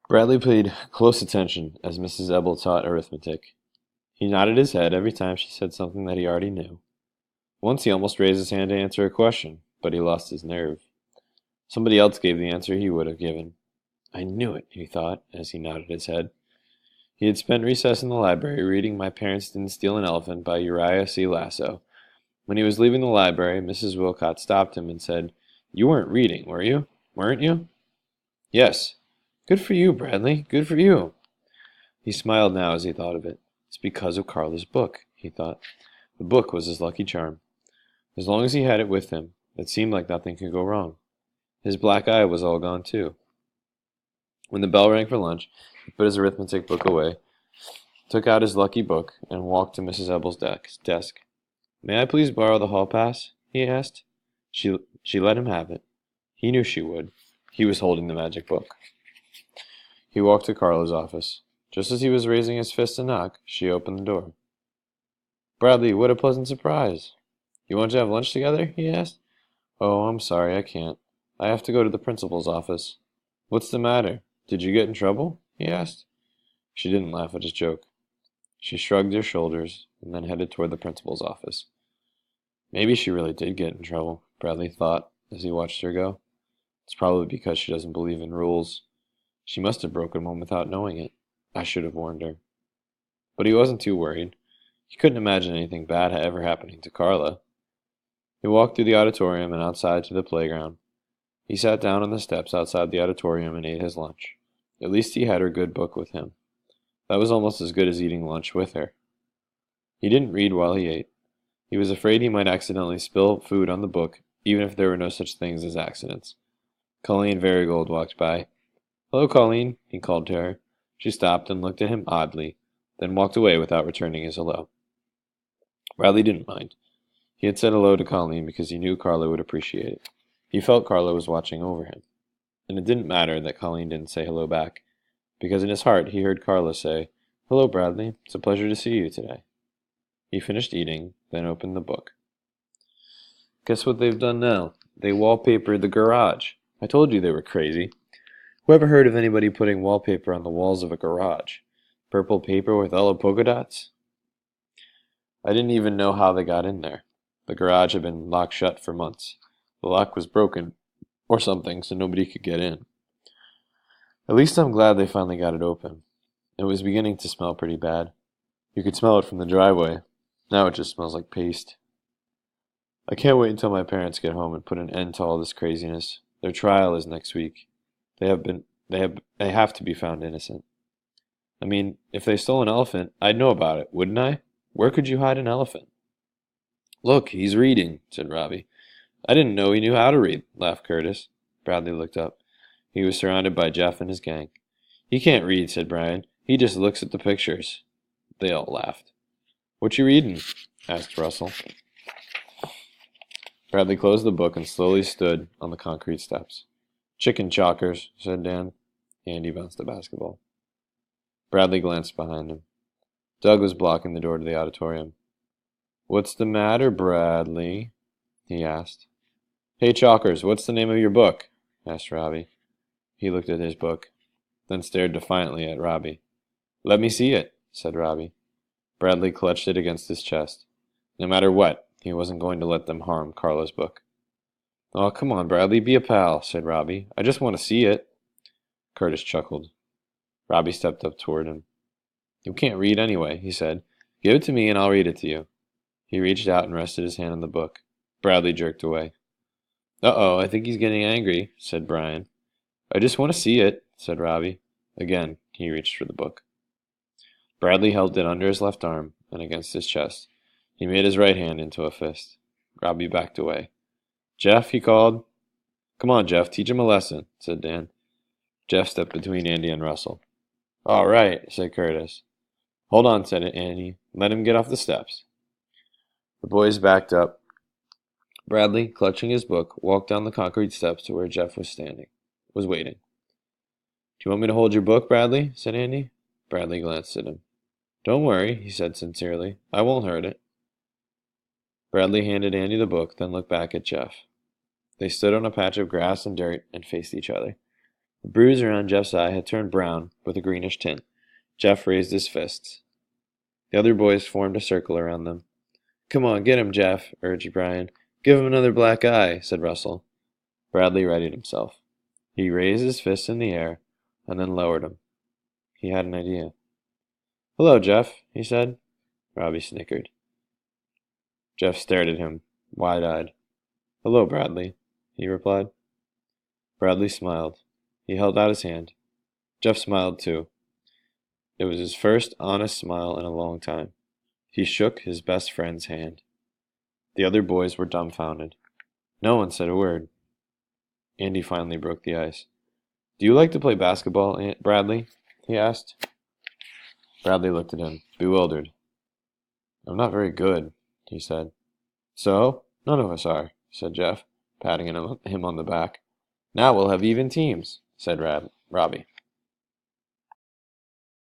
Bradley paid close attention as Mrs. Ebel taught arithmetic. He nodded his head every time she said something that he already knew. Once he almost raised his hand to answer a question, but he lost his nerve. Somebody else gave the answer he would have given. I knew it, he thought, as he nodded his head. He had spent recess in the library reading My Parents Didn't Steal an Elephant by Uriah C. Lasso. When he was leaving the library, Mrs. Wilcott stopped him and said, You weren't reading, were you? Weren't you? Yes. Good for you, Bradley. Good for you. He smiled now as he thought of it. It's because of Carla's book, he thought. The book was his lucky charm. As long as he had it with him, it seemed like nothing could go wrong. His black eye was all gone, too. When the bell rang for lunch, he put his arithmetic book away, took out his lucky book, and walked to Mrs. Ebel's desk. May I please borrow the hall pass? He asked. She let him have it. He knew she would. He was holding the magic book. He walked to Carla's office. Just as he was raising his fist to knock, she opened the door. Bradley, what a pleasant surprise. You want to have lunch together? He asked. Oh, I'm sorry, I can't. I have to go to the principal's office. What's the matter? Did you get in trouble? He asked. She didn't laugh at his joke. She shrugged her shoulders and then headed toward the principal's office. Maybe she really did get in trouble, Bradley thought as he watched her go. It's probably because she doesn't believe in rules. She must have broken one without knowing it. I should have warned her. But he wasn't too worried. He couldn't imagine anything bad ever happening to Carla. He walked through the auditorium and outside to the playground. He sat down on the steps outside the auditorium and ate his lunch. At least he had her good book with him. That was almost as good as eating lunch with her. He didn't read while he ate. He was afraid he might accidentally spill food on the book, even if there were no such things as accidents. Colleen Varigold walked by. Hello, Colleen, he called to her. She stopped and looked at him oddly, then walked away without returning his hello. Bradley didn't mind. He had said hello to Colleen because he knew Carla would appreciate it. He felt Carla was watching over him. And it didn't matter that Colleen didn't say hello back, because in his heart he heard Carla say, Hello, Bradley. It's a pleasure to see you today. He finished eating, then opened the book. Guess what they've done now? They wallpapered the garage. I told you they were crazy. Who ever heard of anybody putting wallpaper on the walls of a garage? Purple paper with yellow polka dots? I didn't even know how they got in there. The garage had been locked shut for months. The lock was broken, or something, so nobody could get in. At least I'm glad they finally got it open. It was beginning to smell pretty bad. You could smell it from the driveway. Now it just smells like paste. I can't wait until my parents get home and put an end to all this craziness. Their trial is next week. They have to be found innocent. I mean, if they stole an elephant, I'd know about it, wouldn't I? Where could you hide an elephant? Look, he's reading, said Robbie. I didn't know he knew how to read, laughed Curtis. Bradley looked up. He was surrounded by Jeff and his gang. He can't read, said Brian. He just looks at the pictures. They all laughed. What you reading? Asked Russell. Bradley closed the book and slowly stood on the concrete steps. Chicken chalkers, said Dan. Andy bounced a basketball. Bradley glanced behind him. Doug was blocking the door to the auditorium. What's the matter, Bradley? He asked. Hey, Chalkers, what's the name of your book? Asked Robbie. He looked at his book, then stared defiantly at Robbie. Let me see it, said Robbie. Bradley clutched it against his chest. No matter what, he wasn't going to let them harm Carla's book. Oh, come on, Bradley, be a pal, said Robbie. I just want to see it. Curtis chuckled. Robbie stepped up toward him. You can't read anyway, he said. Give it to me and I'll read it to you. He reached out and rested his hand on the book. Bradley jerked away. Uh-oh, I think he's getting angry, said Brian. I just want to see it, said Robbie. Again, he reached for the book. Bradley held it under his left arm and against his chest. He made his right hand into a fist. Robbie backed away. Jeff, he called. Come on, Jeff, teach him a lesson, said Dan. Jeff stepped between Andy and Russell. All right, said Curtis. Hold on, said Andy. Let him get off the steps. The boys backed up. Bradley, clutching his book, walked down the concrete steps to where Jeff was waiting. Do you want me to hold your book, Bradley? Said Andy. Bradley glanced at him. Don't worry, he said sincerely. I won't hurt it. Bradley handed Andy the book, then looked back at Jeff. They stood on a patch of grass and dirt and faced each other. The bruise around Jeff's eye had turned brown with a greenish tint. Jeff raised his fists. The other boys formed a circle around them. "Come on, get him, Jeff," urged Brian. "Give him another black eye," said Russell. Bradley readied himself. He raised his fists in the air and then lowered them. He had an idea. "Hello, Jeff," he said. Robbie snickered. Jeff stared at him, wide-eyed. "Hello, Bradley," he replied. Bradley smiled. He held out his hand. Jeff smiled too. It was his first honest smile in a long time. He shook his best friend's hand. The other boys were dumbfounded. No one said a word. Andy finally broke the ice. "Do you like to play basketball, Aunt Bradley?" he asked. Bradley looked at him, bewildered. "I'm not very good," he said. "So? None of us are," said Jeff, patting him on the back. "Now we'll have even teams," said Robbie.